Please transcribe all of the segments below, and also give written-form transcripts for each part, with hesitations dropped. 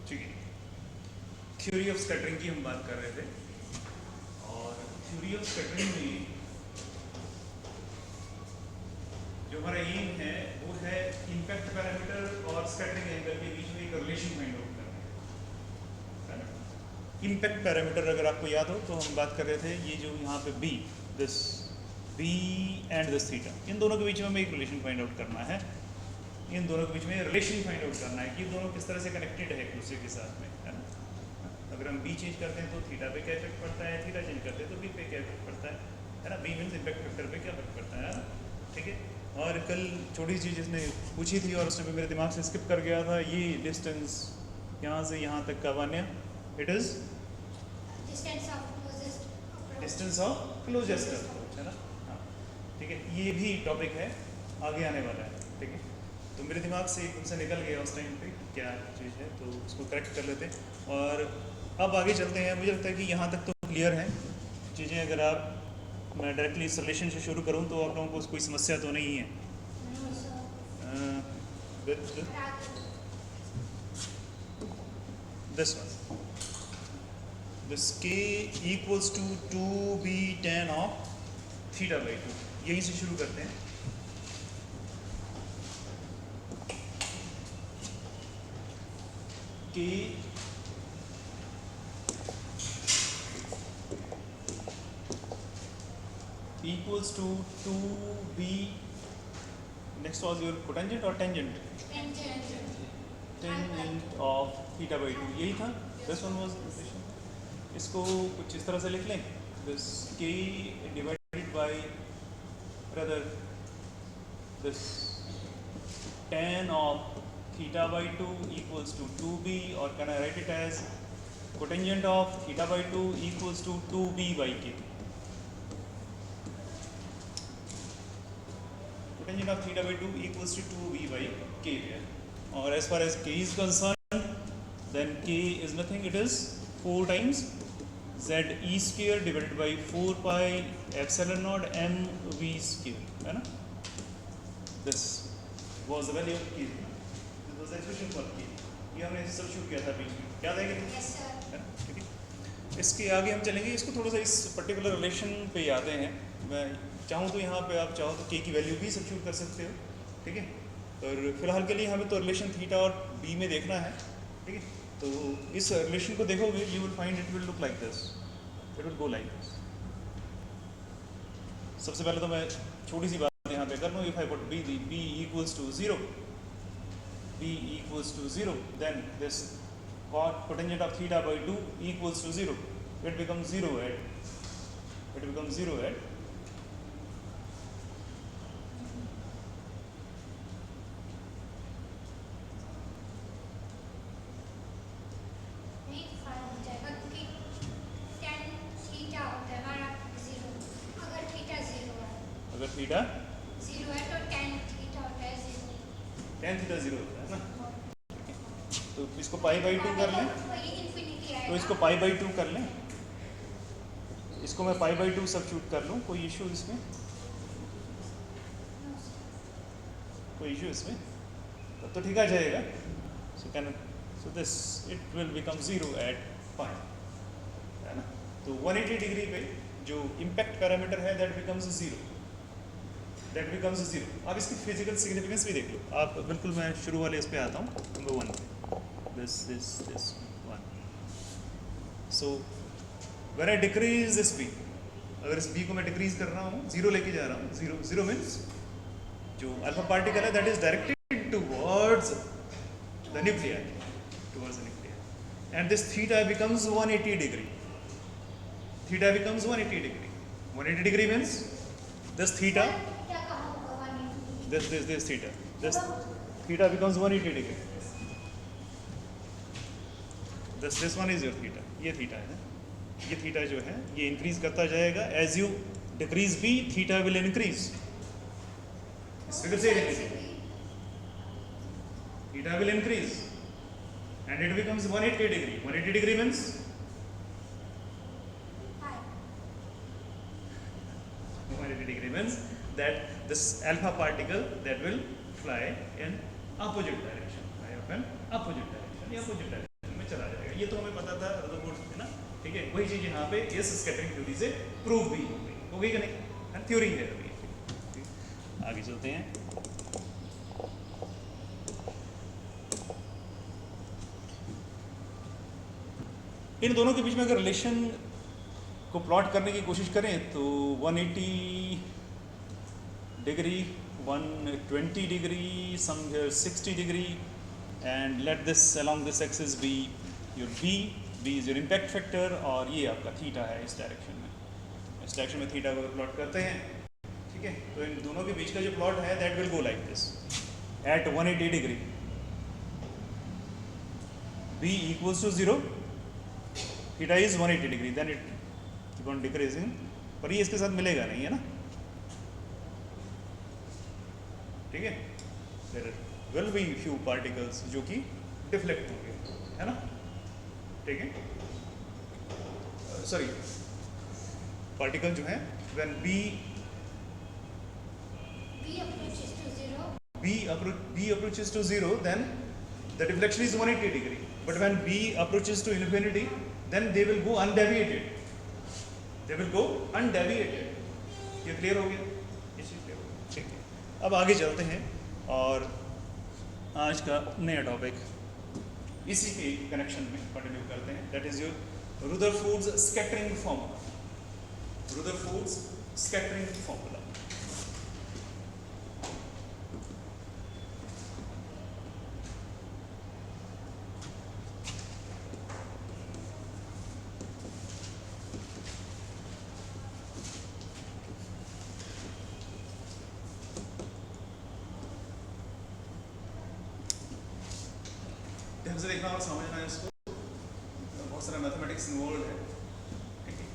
ठीक है, theory of scattering की हम बात कर रहे थे और थ्योरी ऑफ स्कैटरिंग में जो हमारा एम है वो है इम्पैक्ट पैरामीटर और स्कैटरिंग एंगल के बीच में एक रिलेशन फाइंड आउट करना है ना। इम्पैक्ट पैरामीटर अगर आपको याद हो तो हम बात कर रहे थे ये जो यहाँ पे B this B and this theta, इन दोनों के बीच में हमें एक रिलेशन फाइंड आउट करना है। इन दोनों के बीच में रिलेशन फाइंड आउट करना है कि दोनों किस तरह से कनेक्टेड है एक दूसरे के साथ में, है ना। अगर हम बी चेंज करते हैं तो थीटा पे क्या इफेक्ट पड़ता है, थीटा चेंज करते हैं तो बी पे क्या इफेक्ट पड़ता है ना। बी मीन्स इम्पैक्ट फैक्टर पे क्या इफेक्ट पड़ता है ना, ठीक है। और कल छोटी चीज़ जिसने पूछी थी और उसने मेरे दिमाग से स्किप कर गया था, ये डिस्टेंस यहाँ से यहाँ तक का वन है, it is distance of closest approach, है ना। हाँ ठीक है, ये भी टॉपिक है आगे आने वाला है, ठीक है। तो मेरे दिमाग से एक उनसे निकल गया उस टाइम पे क्या चीज़ है, तो उसको करेक्ट कर लेते हैं और अब आगे चलते हैं। मुझे लगता है कि यहाँ तक तो क्लियर है चीज़ें। अगर आप मैं डायरेक्टली इस रिलेशन से शुरू करूँ तो आप लोगों को कोई समस्या तो नहीं है। This one, this k equals to 2b tan of theta by 2, यहीं से शुरू करते हैं। k equals to 2b, next was your cotangent or tangent? Tangent of theta by 2, यही था। this one was इसको कुछ इस तरह से लिख लें, this k divided by rather this tan of theta by 2 equals to 2b, or can I write it as cotangent of theta by 2 equals to 2b by k. Cotangent of theta by 2 equals to 2b by k here. Or as far as k is concerned, then k is nothing, it is 4 times z e square divided by 4 pi epsilon naught m v square, है ना। This was the value of k. This was the expression for k. ये हमने substitute किया था बीच में, याद है कि yes, sir. ठीक है। इसके आगे हम चलेंगे, इसको थोड़ा सा इस पर्टिकुलर रिलेशन पे आते हैं। मैं चाहूँ तो यहाँ पे आप चाहो तो k की वैल्यू भी सब्स्टिट्यूट कर सकते हो, ठीक है। और फिलहाल के लिए हमें तो रिलेशन थीटा और b में देखना है, ठीक है। तो इस रिलेशन को देखोगे you will find it will look like this, it will go like this. सबसे पहले तो मैं छोटी सी बात यहाँ पे कर लूँ, if I put b equals to 0, b equals to 0, then this cotangent of theta by 2 equals to 0. It becomes 0 at नहीं फर्क हो जाएगा क्योंकि tan थीटा होता है हमारा 0, अगर थीटा 0 है, अगर थीटा 0 है तो tan थीटा होता है 0, tan थीटा 0 होता है ना। तो इसको पाई बाई 2 कर लें, वही इन्फिनिटी आएगा। तो इसको पाई बाई 2 कर लें, इसको मैं पाई बाई 2 सब्स्टिट्यूट कर लूँ, कोई इशू इसमें, कोई इशू इसमें, तब तो ठीक आ जाएगा। So this it will become 0 at pi, है ना। तो 180 डिग्री पे जो इम्पैक्ट पैरामीटर है दैट बिकम्स 0, दैट बिकम्स 0। आप इसकी फिजिकल सिग्निफिकेंस भी देख लो आप, बिल्कुल मैं शुरू वाले इस पे आता हूँ, नंबर 1 पे, this 1। So when I decrease this b, अगर इस b को मैं डिक्रीज कर रहा हूँ, 0 लेके जा रहा हूँ, 0 मीन्स जो अल्फा पार्टिकल है that is directed towards the nuclear, towards the nuclear, and this theta becomes 180 degree, theta becomes 180 degree, 180 degree means this theta, क्या कहा होगा 180? this theta, this theta becomes 180 degree, this one is your theta, ये theta है, ये theta जो है ये increase करता जाएगा, as you decrease b theta will increase, इस फिगर से theta will increase and it becomes 180 degree, 180 degree means 180 degree means that this alpha particle that will fly in opposite direction, fly up in opposite direction, या opposite direction में में चला जाएगा। ये तो हमें पता था रदरफोर्ड है ना, ठीक है। वही चीज़ यहाँ पे इस स्कैटरिंग थ्योरी से प्रूव भी हो गई कि नहीं, थ्योरी है अभी। आगे चलते हैं। इन दोनों के बीच में अगर रिलेशन को प्लॉट करने की कोशिश करें तो 180 degree, 120 degree, some here 60 degree, and let this along this axis be your b is your impact factor, और ये आपका थीटा है इस डायरेक्शन में। इस डायरेक्शन में थीटा को प्लॉट करते हैं, ठीक है। तो इन दोनों के बीच का जो प्लॉट है that will go like this at 180 degree, b equals to 0, theta is 180 degree, then it keep on decreasing, पर ये इसके साथ मिलेगा नहीं, है ना, ठीक है। There will be few particles जो कि डिफ्लेक्ट होंगे, है ना, ठीक है। सॉरी, पार्टिकल जो है when b approaches to 0 then the deflection is 180 degree, but when b approaches to infinity then they will go undeviated, ये क्लियर हो गया, ये चीज क्लियर हो गया, ठीक है। अब आगे चलते हैं और आज का नया टॉपिक इसी के कनेक्शन में कंटिन्यू करते हैं, that is your Rutherford's scattering formula. Rutherford's scattering formula. ध्यान से देखना और समझना है इसको, बहुत सारा मैथमेटिक्स इन्वॉल्व है, ठीक है।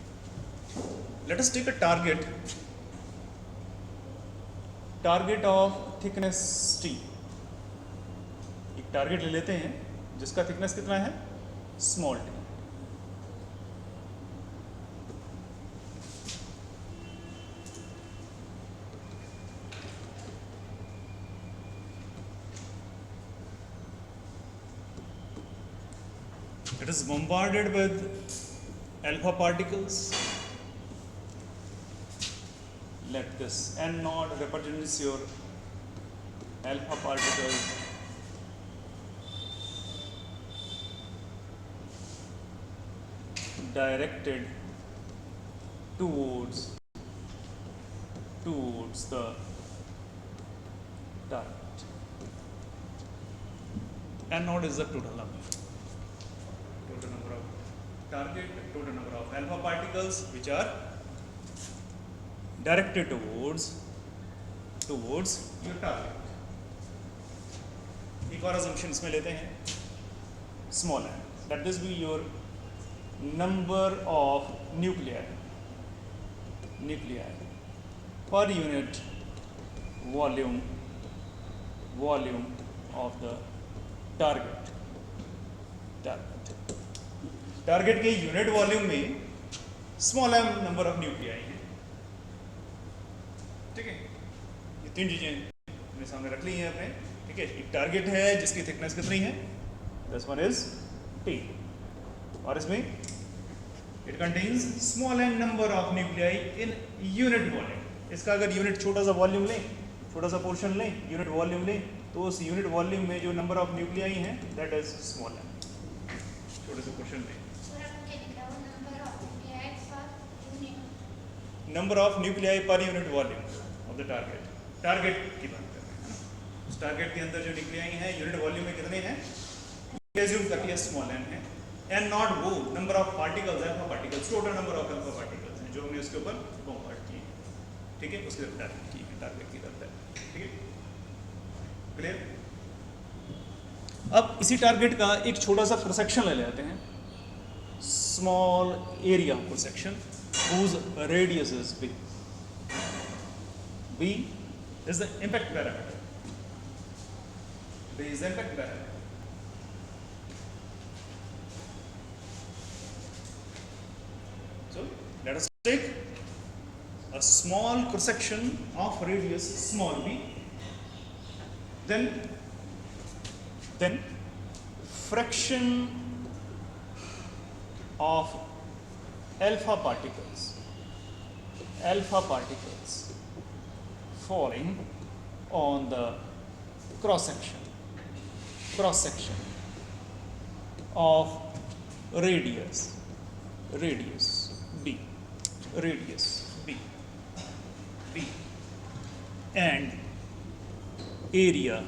Let us take a target of thickness t। एक टारगेट ले लेते हैं जिसका थिकनेस कितना है, small t। It is bombarded with alpha particles. Let this n naught represents your alpha particles. Directed towards the target. N naught is the total number. Total number of target, total number of alpha particles which are directed towards your target. एक और assumption इसमें लेते हैं, small n, that this be your number of nuclei per unit volume of the target के unit volume में small m number of nuclei हैं, ठीक है। ये तीन चीजें अपने सामने रख ली हैं अपने, ठीक है। एक टारगेट है जिसकी थिकनेस कितनी है, दिस वन इज t, और इसमें it contains small n number of nuclei in unit volume. इसका अगर यूनिट छोटा सा वॉल्यूम लें, छोटा सा पोर्शन लें, यूनिट वॉल्यूम लें, तो उस यूनिट वॉल्यूम में जो नंबर ऑफ न्यूक्लियाई हैं दैट इज स्मॉल m। छोटे से क्वेश्चन में number of nuclei per unit volume of the target की बात कर रहे हैं। उस टारगेट के अंदर जो न्यूक्लियाई हैं यूनिट वॉल्यूम में कितने हैं, एज्यूम करती है स्मॉल n है। n नॉट वो number of particles, alpha particles, total number of alpha particles हैं जो हमने उसके ऊपर बॉम्बार्ड किए हैं, ठीक है, उसके टारगेट की तरफ है, ठीक है, क्लियर। अब इसी टारगेट का एक छोटा सा प्रोसेक्शन ले लेते हैं, small area projection whose radius is b. B is the impact parameter. B is the impact parameter. So let us take a small cross-section of radius small b. Then fraction of alpha particles falling on the cross section of radius b and area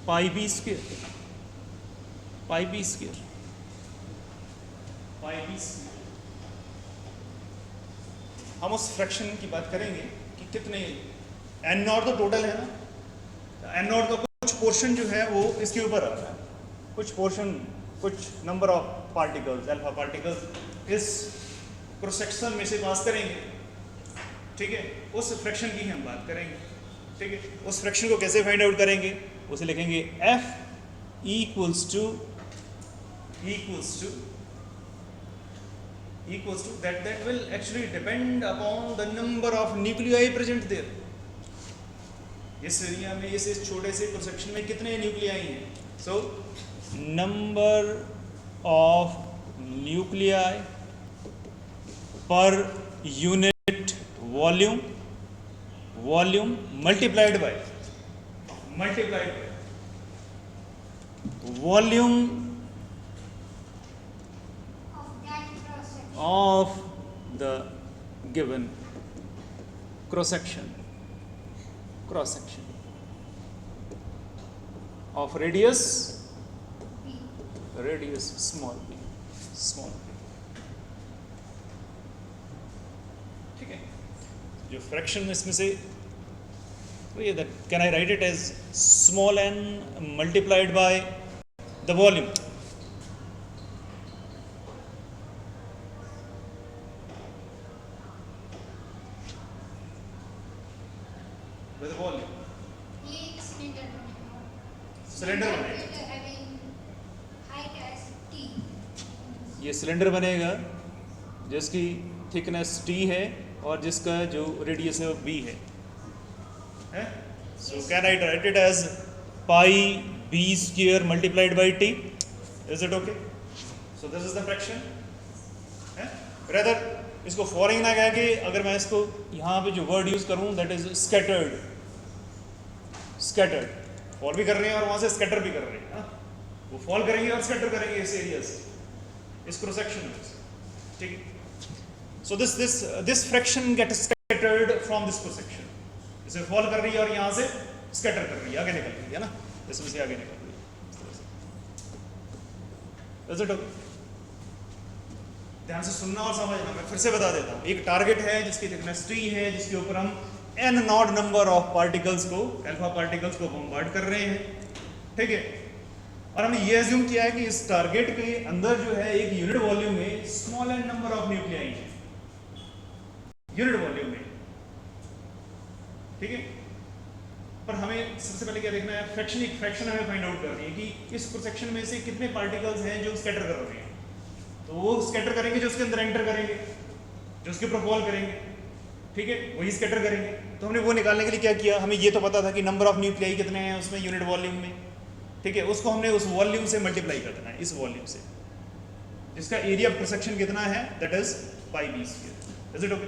pi b square हम उस fraction की बात करेंगे कि कितने N not तो total है ना, एन नॉट का कुछ पोर्शन जो है वो इसके ऊपर आ रहा है, कुछ पोर्शन, कुछ number of particles, alpha particles इस क्रॉस सेक्शन में से पास करेंगे, ठीक है। उस फ्रैक्शन की हम बात करेंगे, ठीक है। उस फ्रैक्शन को कैसे फाइंड आउट करेंगे, उसे लिखेंगे F equals to that will actually depend upon the number of nuclei present there. इस एरिया में इस छोटे से क्रॉस सेक्शन में कितने न्यूक्लियाई हैं, so number of nuclei per unit volume multiplied by volume of the given cross section of radius small b, ठीक है। जो फ्रैक्शन इसमें से ये that can I write it as small n multiplied by the volume, cylinder ये cylinder बनेगा जिसकी thickness t है और जिसका जो रेडियस है वो b है, so can I write it as pi b square multiplied by t, is it okay? So this is the fraction, rather इसको फॉरिंग ना कह के अगर मैं इसको यहाँ पे जो वर्ड यूज करूँ दैट इज स्कैटर्ड, फॉल भी कर रहे हैं और वहां से स्कैटर भी कर रहे हैं, वो फॉल करेंगे और स्कैटर करेंगे इस एरिया से, इस क्रॉस सेक्शन में, ठीक है। So this fraction get scattered from this cross section, इसे फॉल कर रही है और यहाँ से स्कैटर कर रही है, आगे निकल रही है ना, इसमें से आगे निकल रही है, इज इट ओके? ध्यान से सुनना और समझना, मैं फिर से बता देता हूँ। एक टारगेट है जिसकी थिकनेस t है, जिसके ऊपर हम n not number of particles को, अल्फा पार्टिकल्स को बम्बार्ड कर रहे हैं, ठीक है। और हमने ये एज्यूम किया है कि इस टारगेट के अंदर जो है एक यूनिट वॉल्यूम में small n number of nuclei है, यूनिट वॉल्यूम में, ठीक है। पर हमें सबसे पहले क्या देखना है, फ्रैक्शन हमें फाइंड आउट करनी है कि इस क्रॉस सेक्शन में से कितने पार्टिकल्स हैं जो स्कैटर कर रहे हैं, तो वो स्कैटर करेंगे जो उसके अंदर एंटर करेंगे, जो उसके ऊपर फॉल करेंगे, ठीक है, वही स्कैटर करेंगे। तो हमने वो निकालने के लिए क्या किया, हमें ये तो पता था कि नंबर ऑफ न्यूक्लियाई कितने हैं उसमें यूनिट वॉल्यूम में, ठीक है, उसको हमने उस वॉल्यूम से मल्टीप्लाई कर देना है, इस वॉल्यूम से, जिसका एरिया ऑफ क्रॉस सेक्शन कितना है, that is pi b square, is it okay?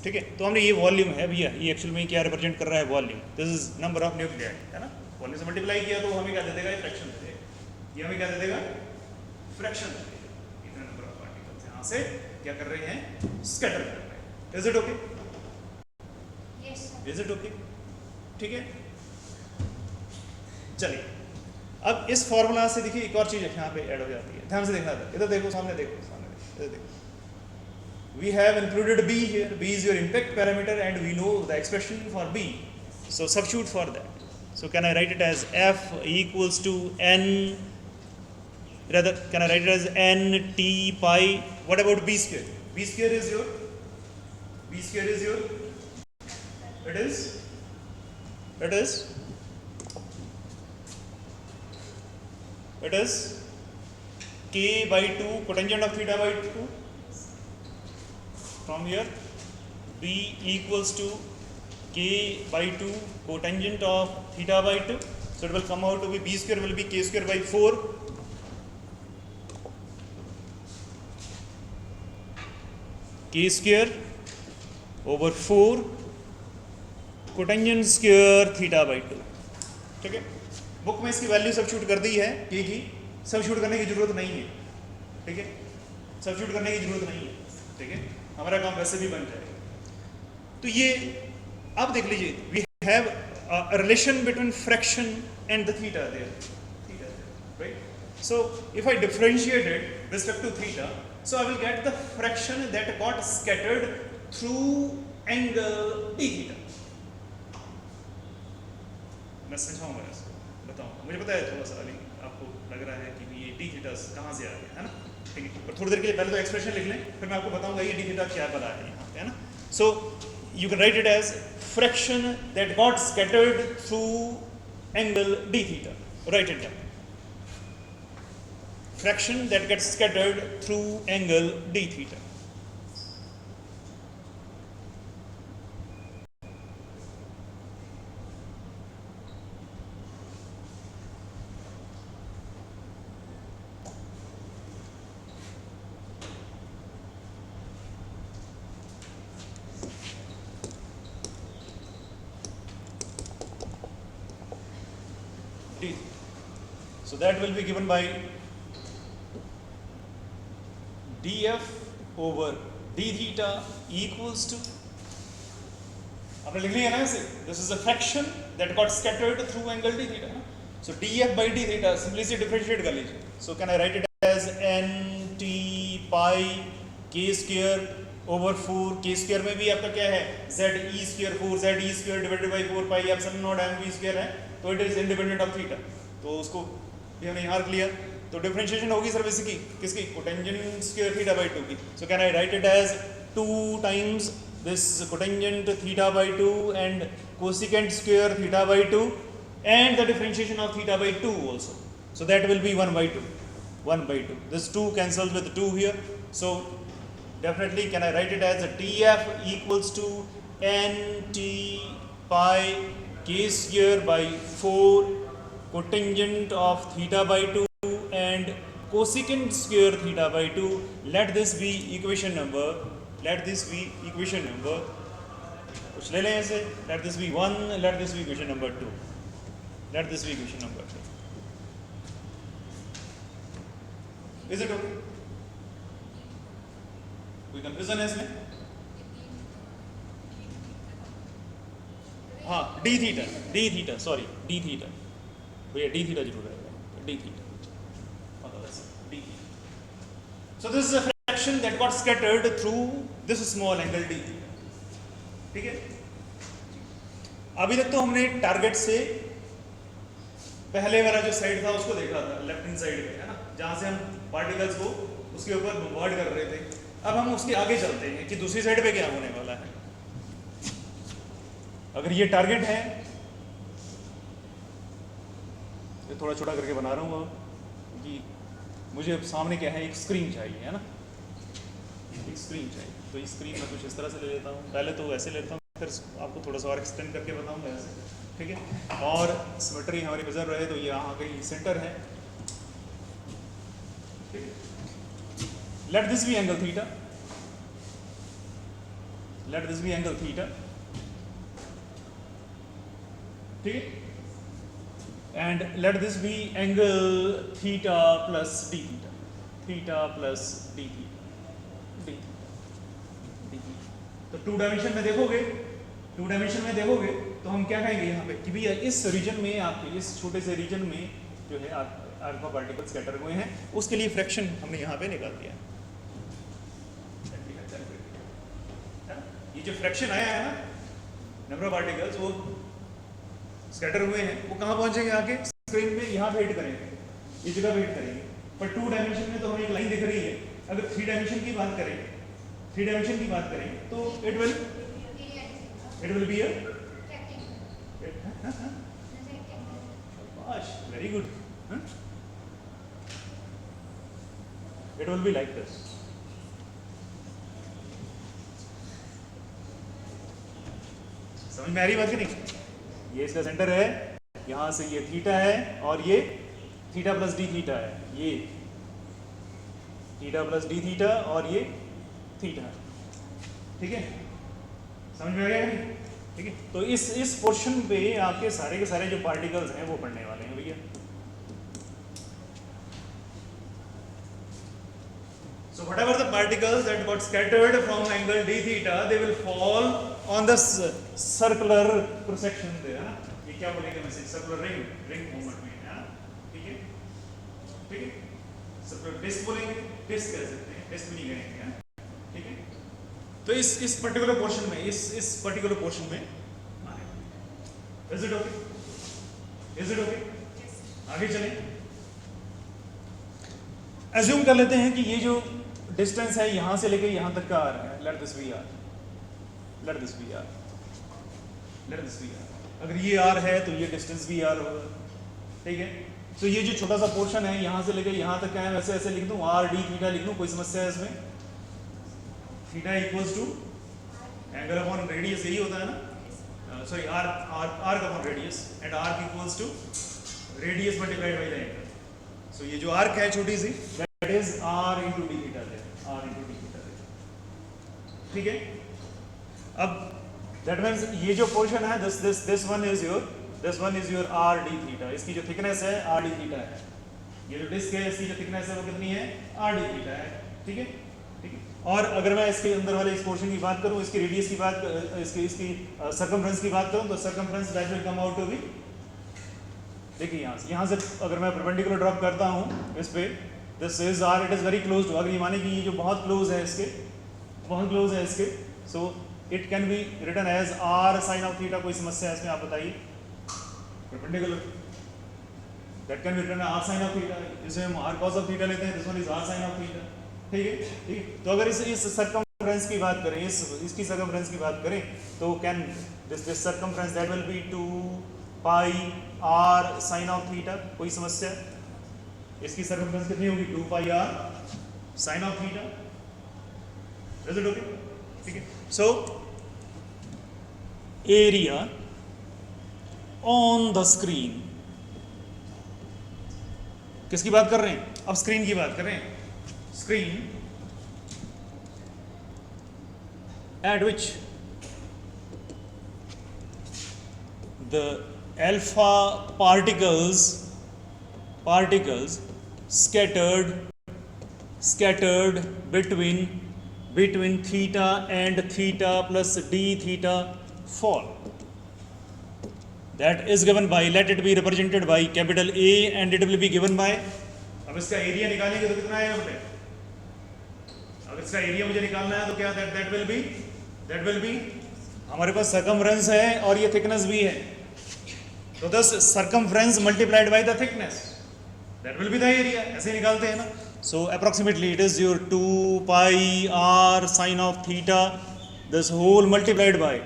ठीक है, तो हमने ये वॉल्यूम है भैया, ये एक्चुअल में क्या रिप्रेजेंट कर रहा है, volume, this is number of nuclei, है ना। वॉल्यूम से मल्टीप्लाई किया तो हमें क्या दे देगा, फ्रैक्शन दे देगा, ये हमें क्या दे देगा, फ्रैक्शन दे देगा, इतना नंबर ऑफ पार्टिकल्स यहाँ से क्या कर रहे हैं, स्कैटर कर रहे हैं, is it okay? Is it okay? ठीक है, चलिए अब इस फॉर्मूला से देखिए एक और चीज यहाँ पे ऐड हो जाती है, ध्यान से देखना था, इधर देखो, सामने देखो, इधर देखो, we have included b here, b is your impact parameter and we know the expression for b, so substitute for that. So can I write it as f equals to n, rather can I write it as n t pi, what about b square? b square is your it is k by 2 cotangent of theta by 2, from here b equals to k by 2 cotangent of theta by 2, so it will come out to be b square will be k square by 4, k square over 4 cotangent square theta by 2। ठीक है, book में इसकी value substitute कर दी है k की, substitute करने की जरूरत नहीं है। ठीक है, सब्स्टिट्यूट करने की जरूरत नहीं है। ठीक है, हमारा काम वैसे भी बन जाएगा। तो ये आप देख लीजिए, we have a relation between fraction and the theta there, right? So if I differentiate it with respect to theta, so I will get the fraction that got scattered through angle d theta. मैं समझाऊंगा इसको, बताऊंगा। मुझे पता है थोड़ा सा अभी आपको लग रहा है कि ये d theta कहाँ से आ गया, है ना? ठीक है, पर थोड़ी देर के लिए पहले तो एक्सप्रेशन लिख लें, फिर मैं आपको बताऊंगा ये d theta क्या बना है यहाँ पे, है ना? So you can write it as fraction that got scattered through angle d theta. Write it down. Fraction that gets scattered through angle d theta. D. So that will be given by df over d theta equals to, आपने लिख लिया ना इसे, this is a fraction that got scattered through angle d theta, ना? So df by d theta simply से differentiate कर लीजिए. So can I write it as n t pi k square over 4, k square में भी आपका क्या है, z e square 4 z e square divided by 4 pi epsilon naught m v square है, तो it is independent of theta. तो उसको भी हमने यहाँ रख लिया। तो डिफरेंशिएशन होगी सर इसकी किसकी, कोटेंजेंट स्क्वायर थीटा बाई 2 की। So can I write it as 2 times this cotangent theta by 2 and cosecant square theta by 2 and the differentiation of theta by 2 also. So that will be 1 by 2, 1 by 2. This 2 cancels with 2 here. So definitely can I write it as a df equals to nt pi k square by 4 cotangent of theta by 2 and cosecant square theta by 2. Let this be equation number, let this be equation number, कुछ ले लें ऐसे, let this be 1, let this be equation number 2, let this be equation number 2. Is it okay? कोई confusion है इसमें? हाँ, d theta, sorry, d theta, भैया d theta जरूर रहेगा, d theta. D theta. So this is a fraction that got scattered through this small angle d theta. ठीक है? अभी तक तो हमने टारगेट से पहले वाला जो साइड था उसको देखा था, लेफ्ट हैंड साइड पे, है ना, जहाँ से हम पार्टिकल्स को उसके ऊपर बम्बार्ड कर रहे थे। अब हम उसके आगे चलते हैं कि दूसरी साइड पे क्या होने वाला है। अगर ये टारगेट है, ये थोड़ा छोटा करके बना रहा हूँ कि मुझे अब सामने क्या है, एक स्क्रीन चाहिए, है ना, एक स्क्रीन चाहिए। तो इस स्क्रीन में कुछ इस तरह से ले लेता हूँ, पहले तो ऐसे लेता हूँ, फिर आपको थोड़ा सा और एक्सटेंड करके बताऊँगा ऐसे, ठीक है। और सिमेट्री हमारी नजर रहे तो ये यहाँ कहीं सेंटर है, ठीक है। Let this be angle theta, let this be angle theta, ठीक है। And let this be angle theta plus d theta, theta plus d theta, d theta, d theta. तो 2 डायमेंशन में देखोगे, 2 डायमेंशन में देखोगे तो हम क्या कहेंगे यहाँ पे कि भैया इस रीजन में, आपके इस छोटे से रीजन में जो है अल्फा पार्टिकल स्कैटर हुए हैं, उसके लिए फ्रैक्शन हमने यहाँ पे निकाल दिया। ये जो फ्रैक्शन आया है ना, नंबर ऑफ पार्टिकल्स वो स्कैटर हुए हैं, वो कहाँ पहुंचेंगे, आके स्क्रीन में यहाँ पे हिट करेंगे, ये जगह पे हिट करेंगे। पर 2 डायमेंशन में तो हमें एक लाइन दिख रही है। अगर 3 डायमेंशन की बात करें, 3 डायमेंशन की बात करें तो it will be a very good, it will be like this. समझ में आ रही बात कि नहीं? ये इसका सेंटर है, यहाँ से ये थीटा है और ये थीटा प्लस डी थीटा है, ये थीटा प्लस डी थीटा और ये थीटा है। ठीक है, समझ में आ गया नहीं? ठीक है, तो इस पोर्शन पे आपके सारे के सारे जो पार्टिकल्स हैं वो पढ़ने वाले हैं भैया। So whatever the particles that got scattered from angle d theta, they will fall on the circular cross-section there, है ना? ये क्या बोलेंगे मैसेज? सर्कुलर रिंग मूवमेंट में, है ना? ठीक है, ठीक है, सर्कुलर डिस्क बोलेंगे, डिस्क कह सकते हैं, डिस्क भी नहीं कहेंगे, है ना? ठीक है, तो इस पर्टिकुलर पोर्शन में, इस पर्टिकुलर पोर्शन में Is it okay? Is it okay? आगे चलें। एज्यूम कर लेते हैं कि ये जो डिस्टेंस है यहां से लेके यहां तक का आ रहा है, let this be R, let this be R, let this be R. अगर ये आर है तो ये डिस्टेंस भी आर होगा, ठीक है। तो ये जो छोटा सा पोर्शन है यहां से लेके यहां तक का है, वैसे ऐसे लिख दूं, आर डी थीटा लिख दूं, कोई समस्या है इसमें? Theta equals to angle upon radius, यही होता है ना? Sorry, R upon radius, and R equals to radius multiplied by the angle. So ये जो आर्क है छोटी सी, that is R into D theta, R into D theta, ठीक है। अब दैट मीन्स ये जो पोर्शन है, this one is your R D theta, इसकी जो थिकनेस है आर डी थीटा है। ये जो डिस्क है इसकी जो थिकनेस है वो कितनी है? आर डी थीटा है, ठीक है, ठीक है। और अगर मैं इसके अंदर वाले इस पोर्शन की बात करूं, इसकी रेडियस की बात, इसकी सर्कमफ्रेंस की बात करूं, तो circumference that will come out to be, देखिए यहाँ से अगर मैं परपेंडिकुलर ड्रॉप करता हूँ इस पे, this is R, it is very close to, अगर ये माने कि ये जो बहुत क्लोज है इसके, बहुत क्लोज है इसके, so it can be written as R sine of theta. कोई समस्या है इसमें? आप बताइए। Perpendicular that can be written R sine of theta, जिसे हम आर कॉस ऑफ थीटा लेते हैं, this one is R sine of theta, ठीक है, ठीक है। तो अगर इस सर्कमफ्रेंस की बात करें, इसकी सर्कमफ्रेंस की बात करें, तो can this circumference that will be 2 pi R sine of theta. कोई समस्या? इसकी सर्कमफ्रेंस कितनी होगी? 2 pi R sine of theta. Is it okay? ठीक है। So area on the screen, किसकी बात कर रहे हैं? अब स्क्रीन की बात कर रहे हैं। Screen eight which the alpha particles scattered between theta and theta plus d theta fall. That is given by, let it be represented by capital A, and it will be given by, अब इसका area निकालेंगे तो कितना आएगा बेटे? अगर इसका area मुझे निकालना है तो क्या, that will be हमारे पास सर्कमफ्रेंस है और ये थिकनेस भी है, तो this circumference multiplied by the thickness, that will be the area. ऐसे निकालते हैं ना। So approximately it is your 2 pi R sine of theta, this whole multiplied by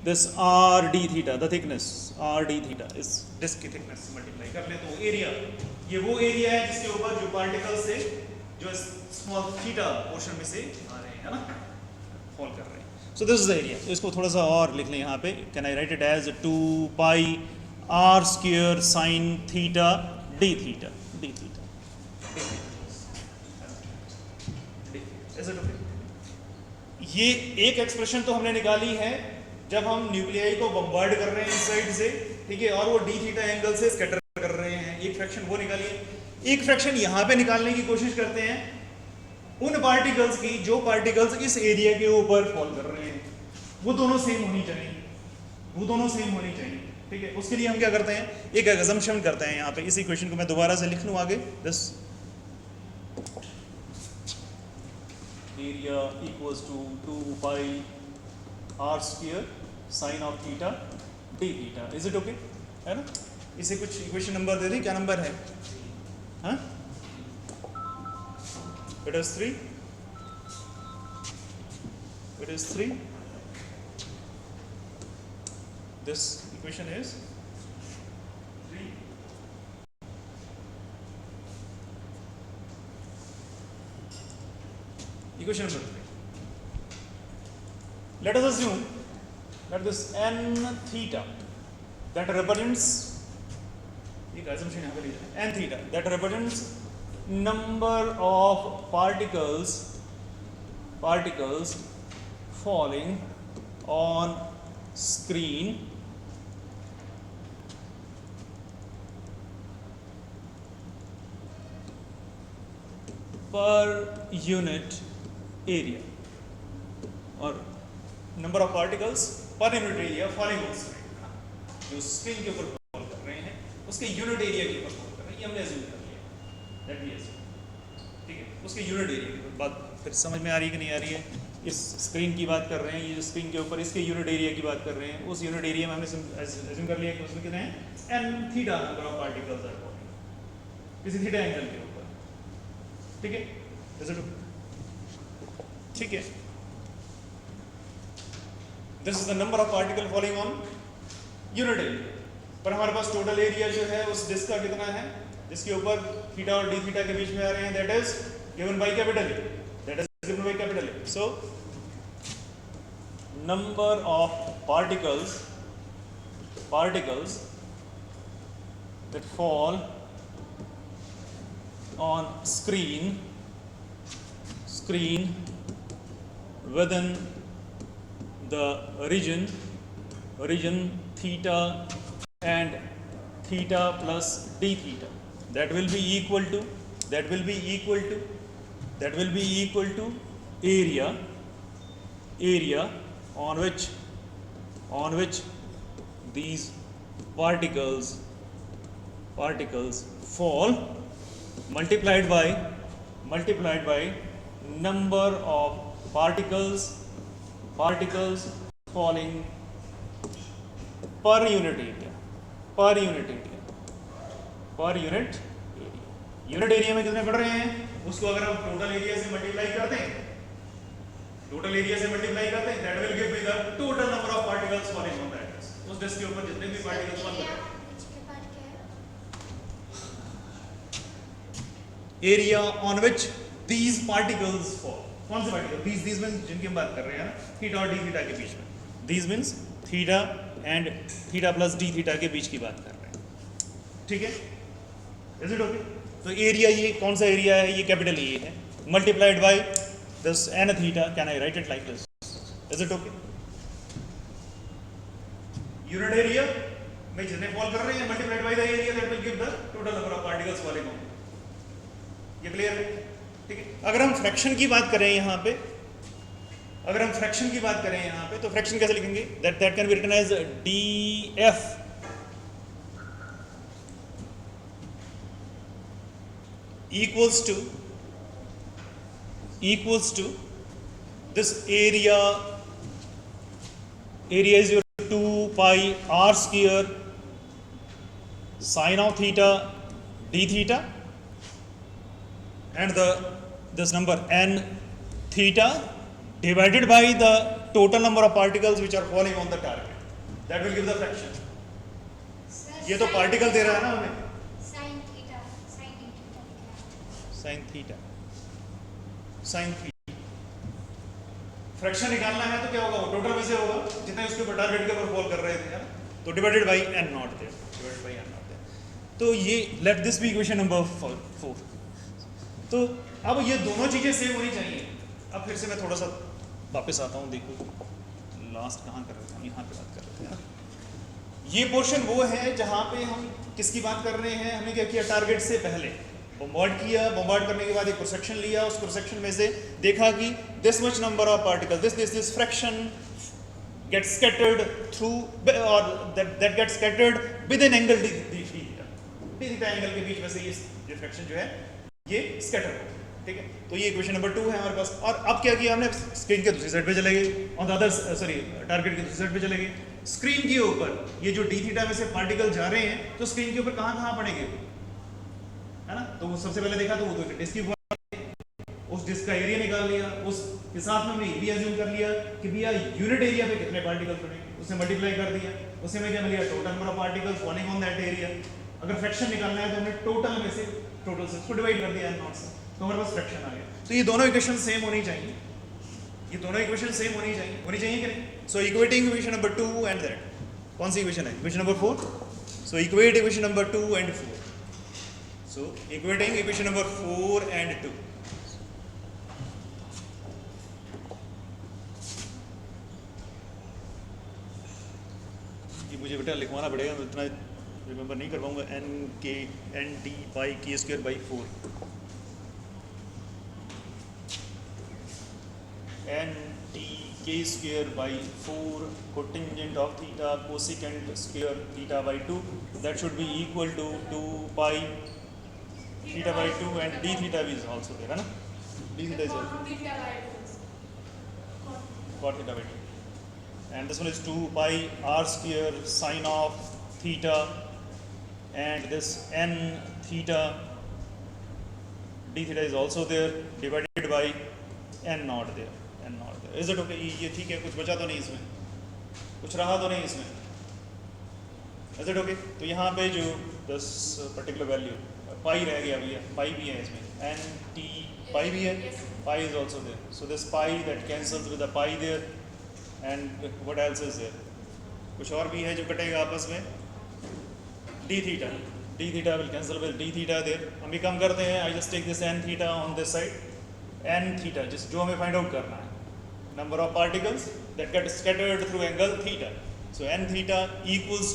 this R D theta, the thickness R D theta, इस disc की thickness multiply कर ले तो area, ये वो एरिया है जिसके ऊपर जो पार्टिकल से जो स्मॉल थीटा पोर्शन में से आ रहे हैं, है ना, फॉल कर रहे हैं। So this is the area. तो इसको थोड़ा सा और लिख लें यहाँ पे, can I write it as 2 pi R square sine theta d theta, d theta, ये एक एक्सप्रेशन तो हमने निकाली है जब हम न्यूक्लियाई को बम्बार्ड कर रहे हैं इस साइड से, ठीक है, और वो डी थीटा एंगल से स्कैटर कर रहे हैं, एक फ्रैक्शन वो निकाली है। एक फ्रैक्शन यहाँ पे निकालने की कोशिश करते हैं उन पार्टिकल्स की जो पार्टिकल्स इस एरिया के ऊपर फॉल कर रहे हैं, वो दोनों सेम होनी चाहिए, वो दोनों सेम होनी चाहिए, ठीक है। उसके लिए हम क्या करते हैं, एक असम्पशन करते हैं यहाँ पे। इस इक्वेशन को मैं दोबारा से लिख लूँ आगे, this area equals to 2 pi R square sine of theta d theta. Is it okay? है ना। इसे कुछ इक्वेशन नंबर दे दें, क्या नंबर है? हाँ, it is 3, it is 3, this equation is 3. Equation number 3. Let us assume that this n theta that represents, एक assumption यहाँ पे लीजिए, n theta that represents number of particles falling on screen per unit area और number of particles per unit area falling on screen, जो screen के ऊपर fall कर रहे हैं उसके यूनिट एरिया के ऊपर फॉल कर रहे हैं, ये हमने अज्यूम कर लिया, दैट वी अज्यूम, ठीक है, उसके यूनिट एरिया की बात फिर समझ में आ रही है कि नहीं आ रही है। इस स्क्रीन की बात कर रहे हैं, ये जो स्क्रीन के ऊपर इसके यूनिट एरिया की बात कर रहे हैं, उस यूनिट एरिया में हमने अज्यूम कर लिया कि उसमें कितने हैं n theta number of particles are falling किसी थीटा एंगल के ऊपर, ठीक है, ठीक है, this is the number of particle falling on unit area. पर हमारे पास टोटल एरिया जो है उस डिस्क का कितना है जिसके ऊपर थीटा और डी थीटा के बीच में आ रहे हैं, that is given by capital A, that is given by capital A. So number of particles that fall on screen within the region theta and theta plus d theta, that will be equal to area on which these particles fall multiplied by number of particles falling per unit area। Unit area में कितने बढ़ रहे हैं उसको अगर हम total area से multiply करते हैं, that will give me the total number of particles falling on that disc. उस डिस्क के ऊपर जितने भी पार्टिकल्स फॉल कर area on which these particles fall, कौन से पार्टिकल, दीज मींस जिनकी हम बात कर रहे हैं ना थीटा और डी थीटा के बीच में, these means theta and theta plus d theta के बीच की बात कर रहे हैं, ठीक है, इज इट ओके। तो एरिया ये कौन सा एरिया है, ये कैपिटल ए है, multiplied by this n theta, can I write it like this, is it okay। Unit area में जितने फॉल कर रहे हैं multiplied by the area, that will give the total number of particles falling on, ये clear है, ठीक है। अगर हम फ्रैक्शन की बात करें यहाँ पे, तो फ्रैक्शन कैसे लिखेंगे, that can be written as df equals to this area is your 2 pi r square sin of theta d theta and this number n theta divided by the total number of particles which are falling on the target, that will give the fraction। ये तो particle दे रहा है ना हमें, sin theta fraction निकालना है तो क्या होगा, वो टोटल में से होगा जितने उसके ऊपर टारगेट के ऊपर फॉल कर रहे थे, तो divided by n not there, तो ये let this be equation number 4। तो अब ये दोनों चीजें सेम होनी चाहिए। अब फिर से मैं थोड़ा सा वापस आता हूँ, देखो लास्ट कहाँ कर रहे थे हम, यहाँ पे बात कर रहे थे ना, ये पोर्शन वो है जहाँ पे हम किसकी बात कर रहे हैं, हमने क्या किया, टारगेट से पहले बॉम्बार्ड किया, बॉम्बार्ड करने के बाद एक क्रॉस सेक्शन लिया, उस क्रॉस सेक्शन में से देखा कि this much number of particle, this fraction gets scattered through or that gets scattered with an angle d theta angle के बीच में से ये रिफ्लेक्शन जो है ये स्कैटर हो, ठीक है। तो ये इक्वेशन नंबर 2 है हमारे पास। और अब क्या किया हमने, स्क्रीन के दूसरी साइड पे चले गए, ऑन द अदर टारगेट के दूसरी साइड पे चले गए, स्क्रीन के ऊपर ये जो डी थीटा में से पार्टिकल जा रहे हैं तो स्क्रीन के ऊपर कहाँ पड़ेंगे, है ना। तो वो सबसे पहले देखा तो वो तो डिस्क के ऊपर, उस डिस्क का एरिया निकाल लिया, उसके साथ में हमने ये भी अज्यूम कर लिया कि भैया यूनिट एरिया पे कितने पार्टिकल पड़ेंगे, उससे मल्टीप्लाई कर दिया, उससे में क्या मिल गया, total number of particles falling on that area. अगर फ्रैक्शन निकालना है तो हमने टोटल में से टोटल से उसको डिवाइड कर दिया नॉट से, तो हमारे पास फ्रैक्शन आ गया। तो ये दोनों इक्वेशन सेम होनी चाहिए, कि नहीं। So equating equation number 2 and that, कौन सी इक्वेशन है, equation number 4। So equate equation number 2 and 4। So equating equation number 4 and 2. ये मुझे बेटा लिखवाना पड़ेगा, मैं इतना रिमेंबर नहीं कर पाऊँगा। एन टी पाई के स्क्वायर बाई 4, एन टी के square by 4 cotangent of theta cosecant square theta by 2, that should be equal to 2 pi theta by 2 and d theta भी इज ऑल्सो देयर, है ना, d theta is cot theta by 2, and this one is 2 pi r square sine of theta, and this n theta d theta is also there divided by n naught there, n naught there. Is it okay? ये ठीक है, कुछ बचा तो नहीं इसमें, कुछ रहा तो नहीं इसमें? Is it okay? तो यहाँ पे जो this particular value पाई रह गया भैया, पाई भी है इसमें, n t पाई भी है, pi is also there. So this pi that cancels with the pi there, and what else is there? कुछ और भी है जो कटेगा आपस में, d theta. d theta will cancel with d theta there. हम भी कम करते हैं. I just take this n theta on this side. n theta जिस जो हमें find out करना है, number of particles that get scattered through angle theta. So n theta equals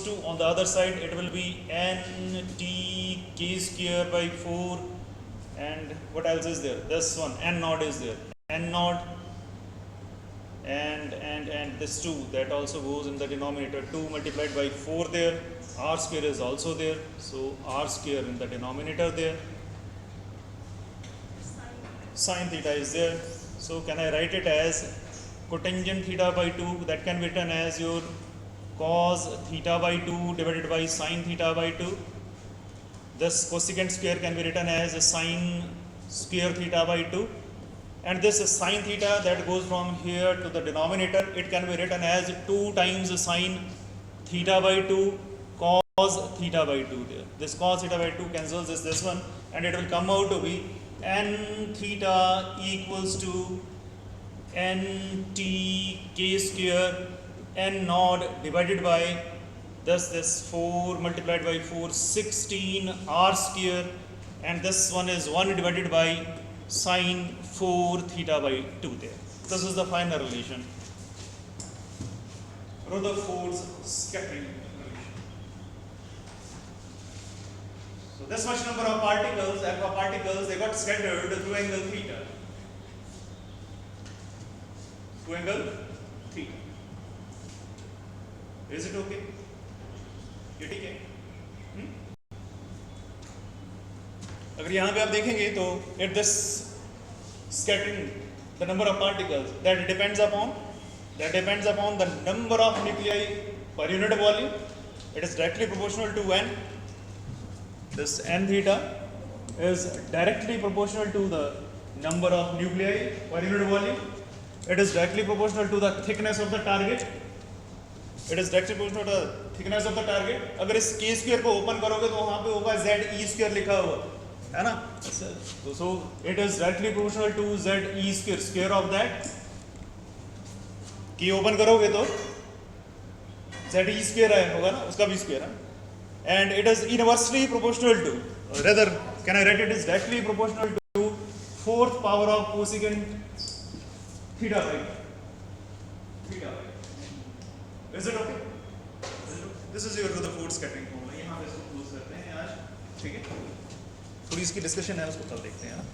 to on the other side it will be n t k square by 4, and what else is there? This one n naught is there, n naught, and this 2 that also goes in the denominator, 2 multiplied by 4 there, r square is also there, so r square in the denominator there, sine theta is there. So can I write it as cotangent theta by 2, that can be written as your cos theta by 2 divided by sine theta by 2. This cosecant square can be written as sine square theta by 2, and this sine theta that goes from here to the denominator, it can be written as 2 times sine theta by 2 cos theta by 2 there. This cos theta by 2 cancels this one, and it will come out to be n theta equals to n t k square n naught divided by this 4 multiplied by 4, 16 r square, and this one is 1 divided by sine 4 theta by 2 there. This is the final relation, Rutherford's scattering relation. So this much number of particles, alpha particles, they got scattered through angle theta. Through angle theta. Is it okay? ये ठीक है? अगर यहाँ पे आप देखेंगे तो at this scattering, the number of particles that depends upon the number of nuclei per unit volume. It is directly proportional to n. This n theta is directly proportional to the number of nuclei per unit volume. It is directly proportional to the thickness of the target. It is directly proportional to the thickness of the target. अगर इस k square को open करोगे तो वहाँ पे होगा z e square लिखा हुआ है ना, so it is directly proportional to z e square, square of that. k open करोगे तो z e square है होगा ना, उसका भी square है, and it is inversely proportional to, rather can I write it is directly proportional to 4th power of cosecant theta by theta. Is it okay? This is your Rutherford scattering formula. यहाँ पे इसको close करते हैं आज, ठीक है? थोड़ी इसकी डिस्कशन है, उसको कल देखते हैं ना।